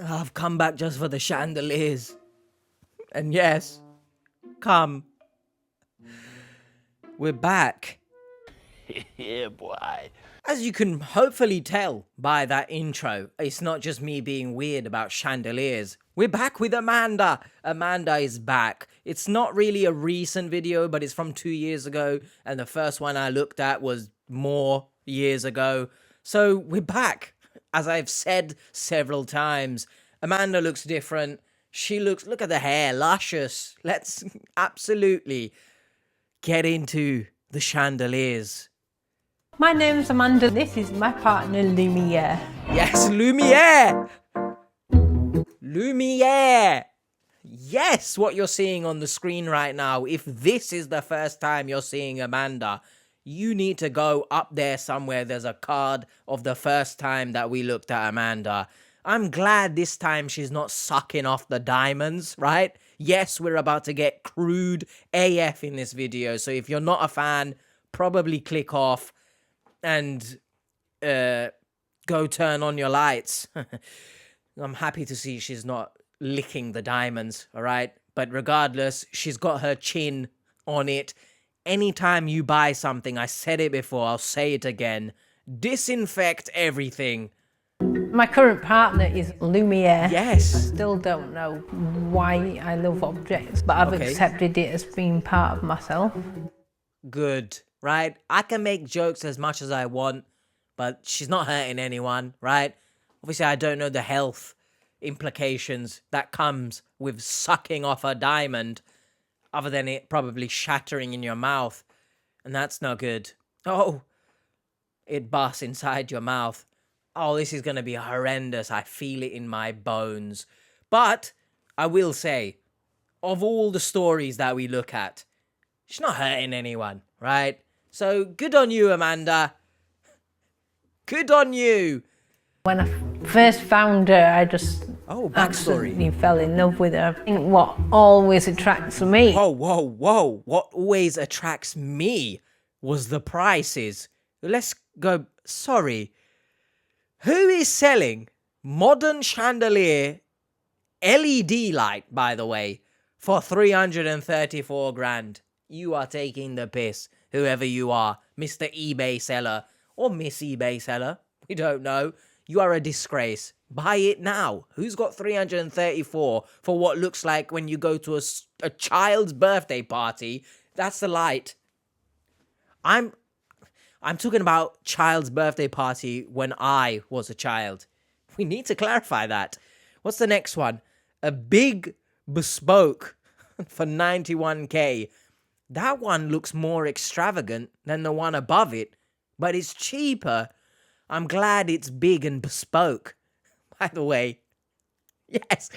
I've come back just for the chandeliers. And yes, come. We're back. Yeah, boy. As you can hopefully tell by that intro, it's not just me being weird about chandeliers. We're back with Amanda. Amanda is back. It's not really a recent video, but it's from 2 years ago. And the first one I looked at was more years ago. So we're back. As I've said several times, Amanda looks different. Look at the hair, luscious. Let's absolutely get into the chandeliers. My name's Amanda. This is my partner, Lumiere. Yes, Lumiere! Lumiere! Yes, what you're seeing on the screen right now. If this is the first time you're seeing Amanda, you need to go up there somewhere. There's a card of the first time that we looked at Amanda. I'm glad this time she's not sucking off the diamonds, right? Yes, we're about to get crude AF in this video. So if you're not a fan, probably click off and go turn on your lights. I'm happy to see she's not licking the diamonds, all right? But regardless, she's got her chin on it. Anytime you buy something, I said it before, I'll say it again, disinfect everything. My current partner is Lumiere. Yes. I still don't know why I love objects, but I've accepted it as being part of myself. Good, right? I can make jokes as much as I want, but she's not hurting anyone, right? Obviously, I don't know the health implications that comes with sucking off a diamond, other than it probably shattering in your mouth, and that's no good. Oh, it busts inside your mouth. Oh, this is going to be horrendous. I feel it in my bones. But I will say, of all the stories that we look at, she's not hurting anyone, right? So good on you, Amanda. Good on you. When I first found her, I just backstory. absolutely fell in love with her. I think what always attracts me. Whoa. What always attracts me was the prices. Let's go. Sorry. Who is selling modern chandelier LED light, by the way, for 334 grand? You are taking the piss, whoever you are, Mr. eBay seller or Miss eBay seller. We don't know. You are a disgrace. Buy it now. Who's got 334 for what looks like when you go to a child's birthday party? That's the light. I'm talking about child's birthday party when I was a child. We need to clarify that. What's the next one? A big bespoke for 91k. That one looks more extravagant than the one above it, but it's cheaper. I'm glad it's big and bespoke. By the way, yes,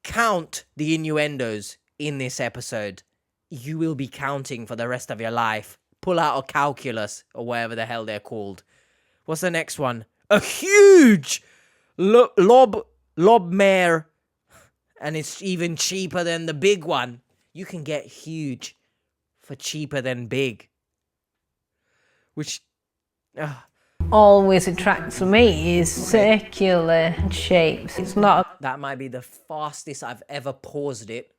count the innuendos in this episode. You will be counting for the rest of your life. Pull out a calculus or whatever the hell they're called. What's the next one? A huge lobmare, and it's even cheaper than the big one. You can get huge for cheaper than big. Which always attracts me is circular shapes. It's not. That might be the fastest I've ever paused it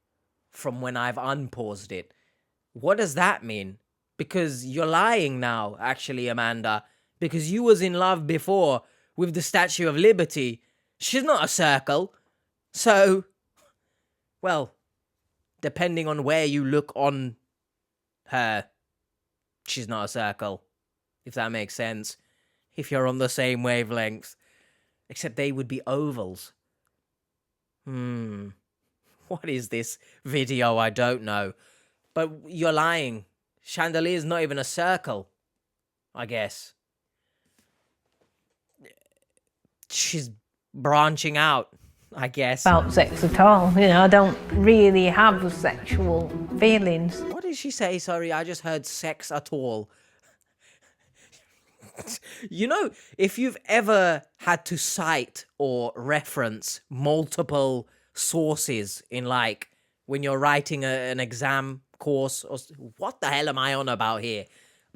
from when I've unpaused it. What does that mean? Because you're lying now, actually, Amanda. Because you was in love before with the Statue of Liberty. She's not a circle. So, well, depending on where you look on her, she's not a circle. If that makes sense. If you're on the same wavelength. Except they would be ovals. What is this video? I don't know. But you're lying. Chandelier is not even a circle, I guess. She's branching out, I guess. About sex at all. You know, I don't really have sexual feelings. What did she say? Sorry, I just heard sex at all. You know, if you've ever had to cite or reference multiple sources in, like, when you're writing an exam course, or what the hell am I on about here?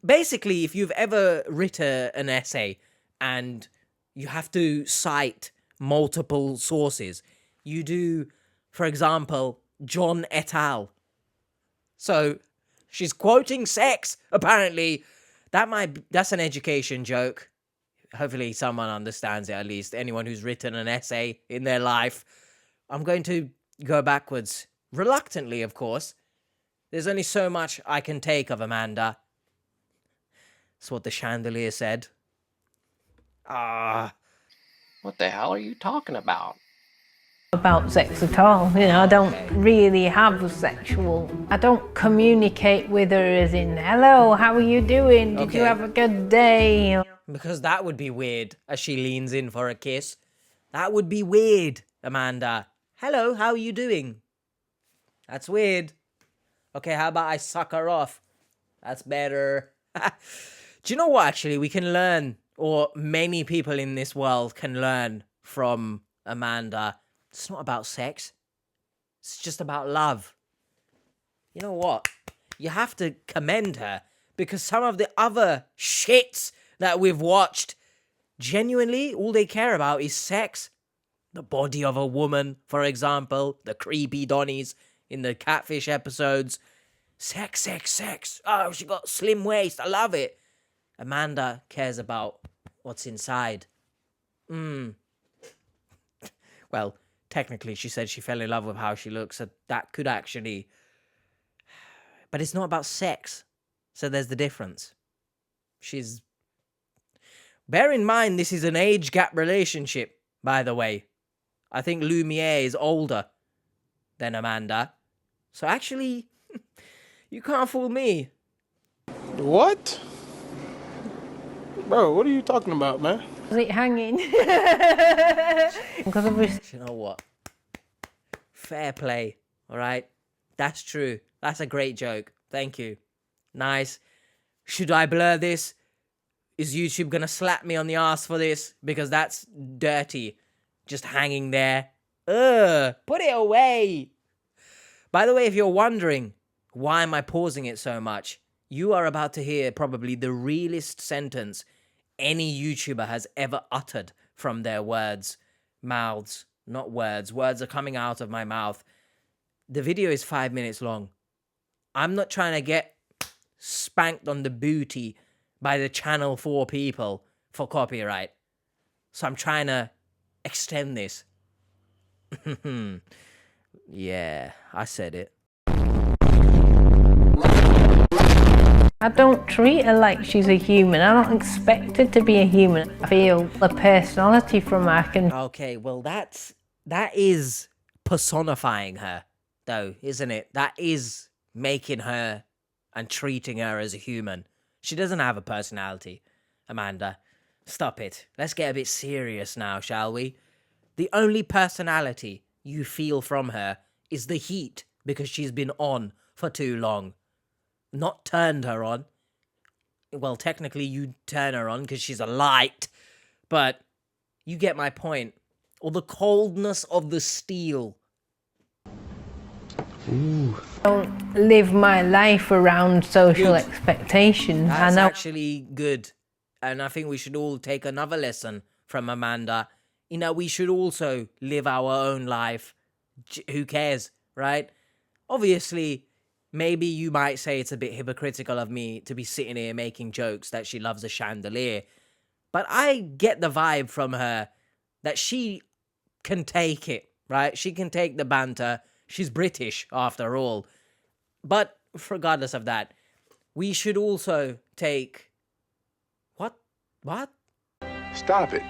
Basically, if you've ever written an essay and you have to cite multiple sources. You do, for example, John et al. So she's quoting sex, apparently. That's an education joke. Hopefully someone understands it, at least. Anyone who's written an essay in their life. I'm going to go backwards. Reluctantly, of course. There's only so much I can take of Amanda. That's what the Chandelier said. What the hell are you talking about? About sex at all. You know, I don't really have sexual. I don't communicate with her as in, hello, how are you doing? Did you have a good day? Because that would be weird as she leans in for a kiss. That would be weird, Amanda. Hello, how are you doing? That's weird. Okay, how about I suck her off? That's better. Do you know what, actually, we can learn, or many people in this world can learn from Amanda? It's not about sex. It's just about love. You know what? You have to commend her, because some of the other shits that we've watched, genuinely, all they care about is sex. The body of a woman, for example. The creepy Donnies in the Catfish episodes. Sex, sex, sex. Oh, she got slim waist. I love it. Amanda cares about what's inside. Well, technically, she said she fell in love with how she looks, so that could actually... But it's not about sex. So there's the difference. She's... Bear in mind, this is an age gap relationship, by the way. I think Lumiere is older than Amanda. So actually, you can't fool me. What? Bro, what are you talking about, man? Is it hanging? Because of this. You know what? Fair play, all right? That's true. That's a great joke. Thank you. Nice. Should I blur this? Is YouTube gonna slap me on the ass for this? Because that's dirty. Just hanging there. Ugh, put it away. By the way, if you're wondering, why am I pausing it so much? You are about to hear probably the realest sentence any YouTuber has ever uttered from their mouths, not words. Words are coming out of my mouth. The video is 5 minutes long. I'm not trying to get spanked on the booty by the Channel 4 people for copyright. So I'm trying to extend this. Yeah, I said it. I don't treat her like she's a human. I don't expect her to be a human. I feel a personality from her. Okay, well that is personifying her, though, isn't it? That is making her and treating her as a human. She doesn't have a personality, Amanda. Stop it. Let's get a bit serious now, shall we? The only personality you feel from her is the heat, because she's been on for too long. Not turned her on. Well, technically you turn her on because she's a light, but you get my point. Or the coldness of the steel. I don't live my life around social expectations. That's I know. actually good. And I think we should all take another lesson from Amanda. You know, we should also live our own life. Who cares, right? Obviously, maybe you might say it's a bit hypocritical of me to be sitting here making jokes that she loves a chandelier. But I get the vibe from her that she can take it, right? She can take the banter. She's British, after all. But regardless of that, we should also take... What? Stop it.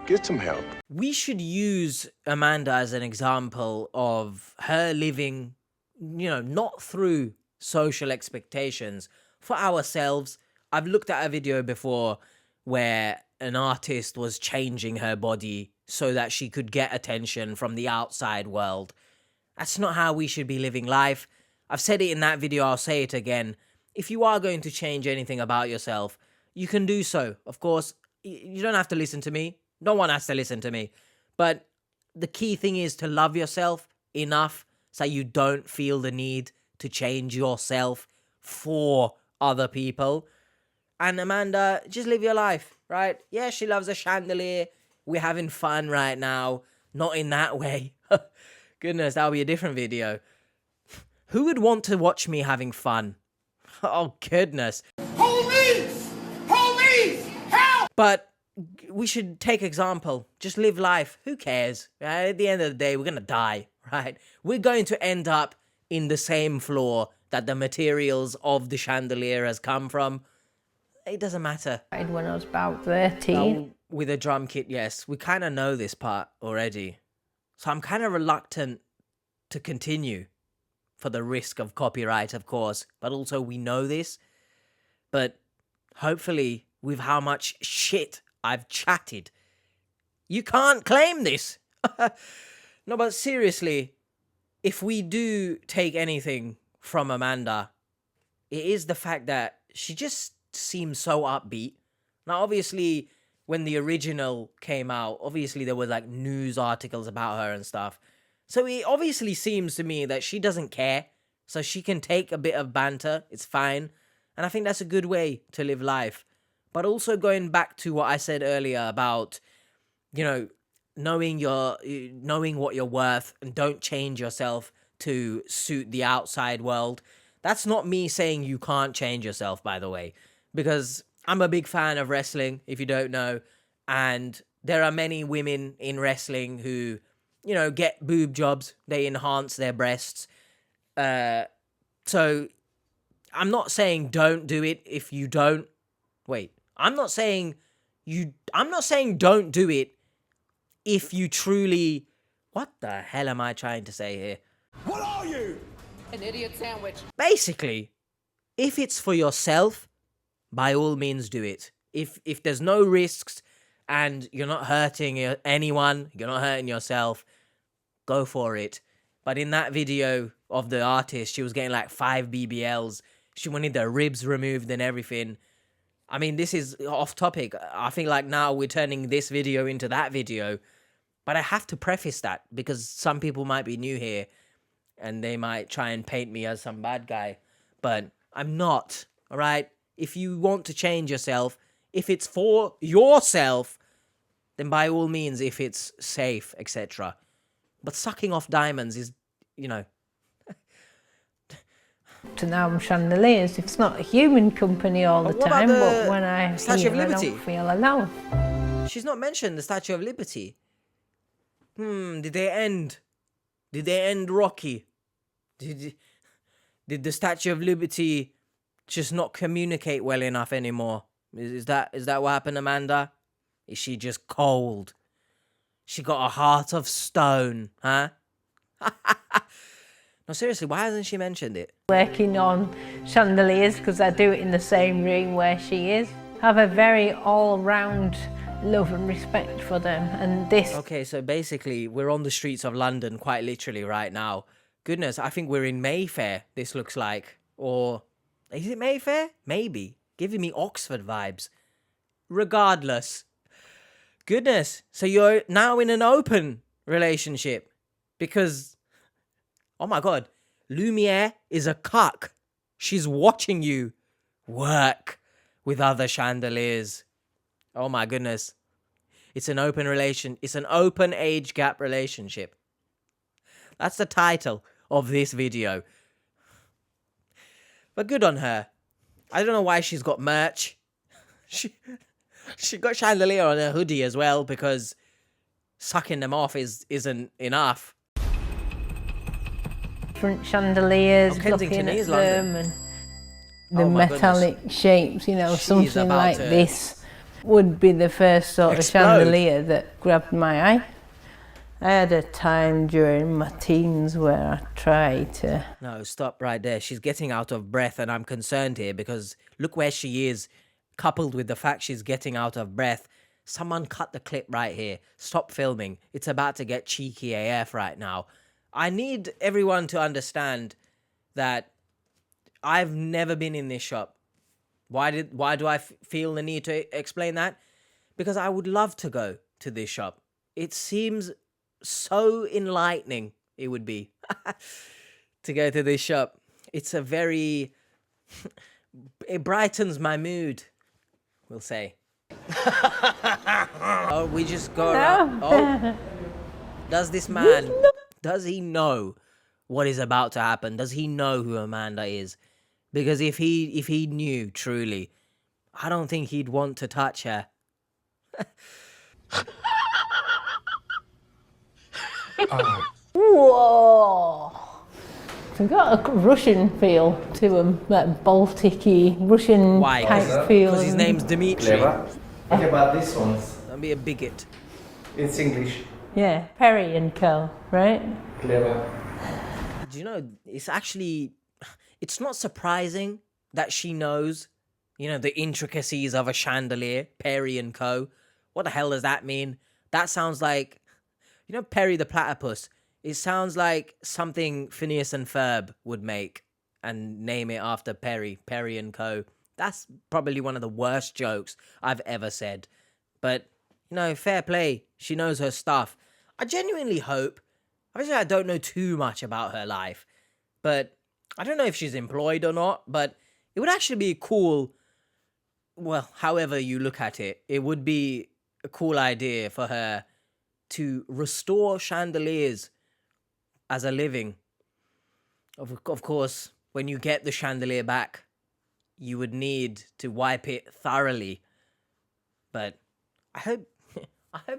Get some help. We should use Amanda as an example of her living, you know, not through social expectations, for ourselves. I've looked at a video before where an artist was changing her body so that she could get attention from the outside world. That's not how we should be living life. I've said it in that video, I'll say it again. If you are going to change anything about yourself, you can do so. Of course, you don't have to listen to me. No one has to listen to me. But the key thing is to love yourself enough so you don't feel the need to change yourself for other people. And Amanda, just live your life, right? Yeah, she loves a chandelier. we're having fun right now. Not in that way. Goodness, that'll be a different video. Who would want to watch me having fun? Oh, goodness. Police! Police! Help! But we should take example. Just live life. Who cares? Right? At the end of the day, we're going to die, right? We're going to end up in the same floor that the materials of the chandelier has come from. It doesn't matter. When I was about 13. Oh, with a drum kit, yes. We kind of know this part already. So I'm kind of reluctant to continue for the risk of copyright, of course. But also we know this. But hopefully with how much shit I've chatted, you can't claim this. No, but seriously, if we do take anything from Amanda, it is the fact that she just seems so upbeat. Now, obviously, when the original came out, obviously there were like news articles about her and stuff. So it obviously seems to me that she doesn't care. So she can take a bit of banter. It's fine. And I think that's a good way to live life. But also going back to what I said earlier about, you know, knowing what you're worth and don't change yourself to suit the outside world. That's not me saying you can't change yourself, by the way, because I'm a big fan of wrestling, if you don't know, and there are many women in wrestling who, you know, get boob jobs. They enhance their breasts. So I'm not saying don't do it if you don't. Wait, I'm not saying don't do it if you truly... What the hell am I trying to say here? What are you? An idiot sandwich. Basically, if it's for yourself, by all means do it. If there's no risks and you're not hurting anyone, you're not hurting yourself, go for it. But in that video of the artist, she was getting like 5 BBLs. She wanted the ribs removed and everything. I mean, this is off topic. I think like now we're turning this video into that video. But I have to preface that because some people might be new here and they might try and paint me as some bad guy. But I'm not, all right? If you want to change yourself, if it's for yourself, then by all means, if it's safe, etc. But sucking off diamonds is, you know... To now chandeliers. It's not a human company all the What about time, the but when I Statue of hear, I Liberty? don't feel alone. She's not mentioned the Statue of Liberty. Did they end Rocky? Did the Statue of Liberty just not communicate well enough anymore? Is that what happened, Amanda? Is she just cold? She got a heart of stone, huh? No, seriously, why hasn't she mentioned it? Working on chandeliers because I do it in the same room where she is. I have a very all-round love and respect for them, and this... Okay, so basically, we're on the streets of London, quite literally, right now. Goodness, I think we're in Mayfair, this looks like. Or, is it Mayfair? Maybe. Giving me Oxford vibes. Regardless. Goodness, so you're now in an open relationship. Because, oh my god, Lumiere is a cuck. She's watching you work with other chandeliers. Oh my goodness. It's an open age gap relationship. That's the title of this video. But good on her. I don't know why she's got merch. She got chandelier on her hoodie as well because sucking them off isn't enough. Different chandeliers, Kensington looking at is them, London. and the Oh my metallic shapes, you know, She's something about like to this would be the first sort explode. of chandelier that grabbed my eye. I had a time during my teens where I tried to... No, stop right there. She's getting out of breath and I'm concerned here because look where she is, coupled with the fact she's getting out of breath. Someone cut the clip right here. Stop filming. It's about to get cheeky AF right now. I need everyone to understand that I've never been in this shop. Why do I feel the need to explain that? Because I would love to go to this shop. It seems so enlightening, it would be, to go to this shop. It's a very... it brightens my mood, we'll say. Oh, we just go around. Oh, does this man, does he know what is about to happen? Does he know who Amanda is? Because if he knew truly, I don't think he'd want to touch her. Whoa! They've got a Russian feel to them, that Baltic-y, Russian Why? type feel. Because his name's Dimitri. Clever. What about this one? Don't be a bigot. It's English. Yeah, Perry and Co, right? Clever. Do you know, it's not surprising that she knows, the intricacies of a chandelier, Perry and Co. What the hell does that mean? That sounds like, Perry the Platypus. It sounds like something Phineas and Ferb would make and name it after Perry and Co. That's probably one of the worst jokes I've ever said. But, fair play. She knows her stuff. I genuinely hope, obviously I don't know too much about her life, but I don't know if she's employed or not, but it would actually be cool, well, however you look at it, it would be a cool idea for her to restore chandeliers as a living. Of course, when you get the chandelier back, you would need to wipe it thoroughly. But I hope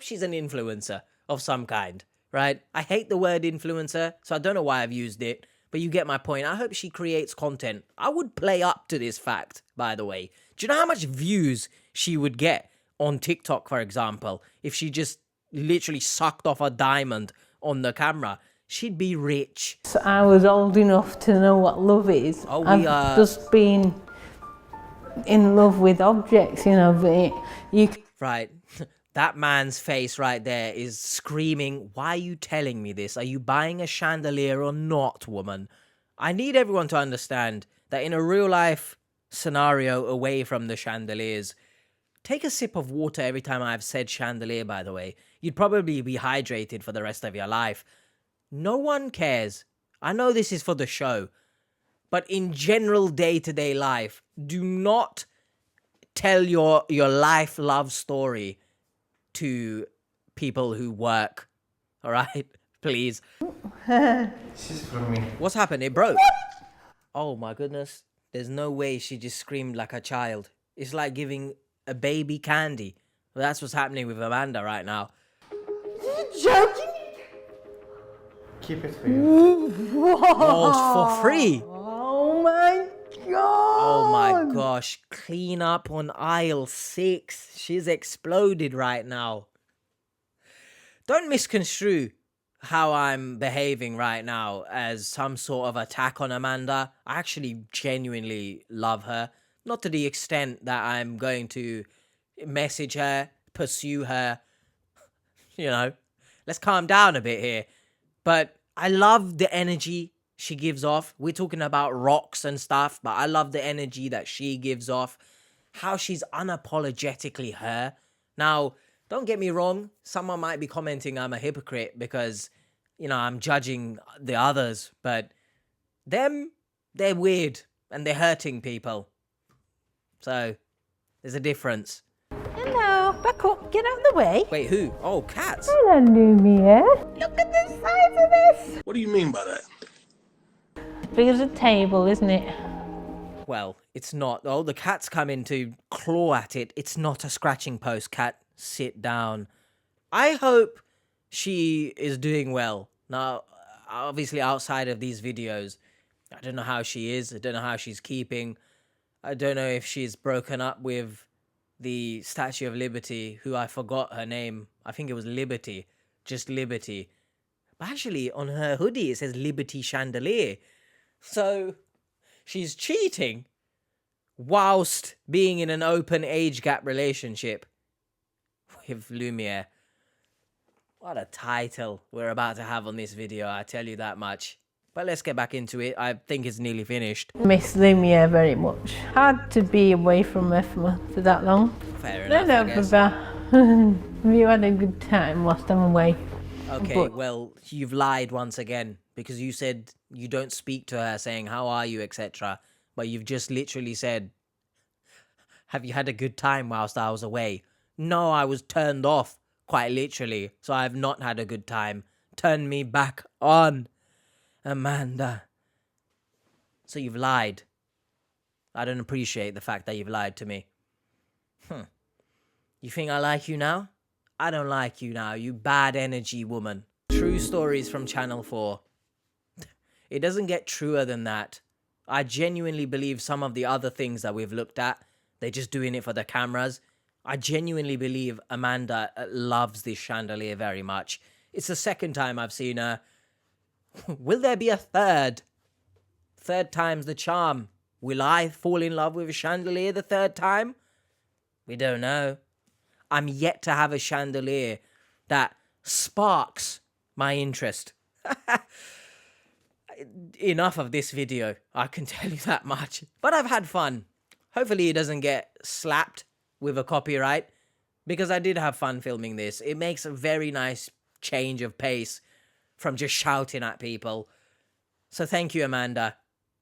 she's an influencer of some kind, right? I hate the word influencer, so I don't know why I've used it, but you get my point. I hope she creates content. I would play up to this fact, by the way. Do you know how much views she would get on TikTok, for example, if she just literally sucked off a diamond on the camera? She'd be rich. So I was old enough to know what love is. Oh, I've just been in love with objects, Right. That man's face right there is screaming, why are you telling me this? Are you buying a chandelier or not, woman? I need everyone to understand that in a real life scenario away from the chandeliers, take a sip of water every time I've said chandelier, by the way. You'd probably be hydrated for the rest of your life. No one cares. I know this is for the show, but in general day-to-day life, do not tell your life love story to people who work. All right? Please. This is for me. What's happened? It broke. Oh my goodness. There's no way she just screamed like a child. It's like giving a baby candy. Well, that's what's happening with Amanda right now. Joking? Keep it for you. Almost for free. Oh my god! Oh my gosh. Clean up on aisle 6. She's exploded right now. Don't misconstrue how I'm behaving right now as some sort of attack on Amanda. I actually genuinely love her. Not to the extent that I'm going to message her, pursue her. Let's calm down a bit here. But I love the energy she gives off. We're talking about rocks and stuff, but I love the energy that she gives off. How she's unapologetically her. Now, don't get me wrong. Someone might be commenting I'm a hypocrite because, I'm judging the others. But they're weird and they're hurting people. So, there's a difference. Hello, back up, get out of the way. Wait, who? Oh, cats. Hello, Lumia. Look at the size of this. What do you mean by that? Big as a table, isn't it? Well, it's not. Oh, the cat's coming to claw at it. It's not a scratching post, cat. Sit down. I hope she is doing well. Now, obviously, outside of these videos, I don't know how she is. I don't know how she's keeping. I don't know if she's broken up with the Statue of Liberty, who I forgot her name. I think it was Liberty. Just Liberty. But actually, on her hoodie, it says Liberty Chandelier. So, she's cheating whilst being in an open age gap relationship with Lumiere. What a title we're about to have on this video, I tell you that much. But let's get back into it. I think it's nearly finished. Miss Lumia very much. Hard to be away from her for that long. Fair enough, I guess. Have you had a good time whilst I'm away? Okay, well, you've lied once again because you said you don't speak to her saying, how are you, etc. But you've just literally said, Have you had a good time whilst I was away? No, I was turned off, quite literally, so I have not had a good time. Turn me back on, Amanda. So you've lied. I don't appreciate the fact that you've lied to me. You think I like you now? I don't like you now, you bad energy woman. True stories from Channel 4. It doesn't get truer than that. I genuinely believe some of the other things that we've looked at, they're just doing it for the cameras. I genuinely believe Amanda loves this chandelier very much. It's the second time I've seen her. Will there be a third? Third time's the charm. Will I fall in love with a chandelier the third time? We don't know. I'm yet to have a chandelier that sparks my interest. Enough of this video, I can tell you that much. But I've had fun. Hopefully it doesn't get slapped with a copyright, because I did have fun filming this. It makes a very nice change of pace from just shouting at people. So thank you, Amanda,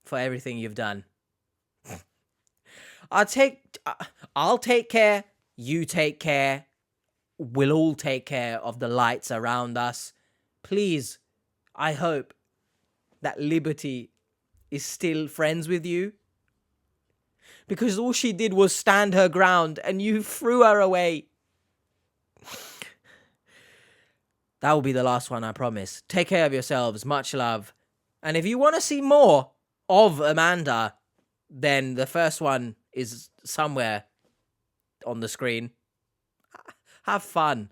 for everything you've done. I'll take care. You take care. We'll all take care of the lights around us. Please, I hope that Liberty is still friends with you. Because all she did was stand her ground and you threw her away. That will be the last one, I promise. Take care of yourselves. Much love. And if you want to see more of Amanda, then the first one is somewhere on the screen. Have fun.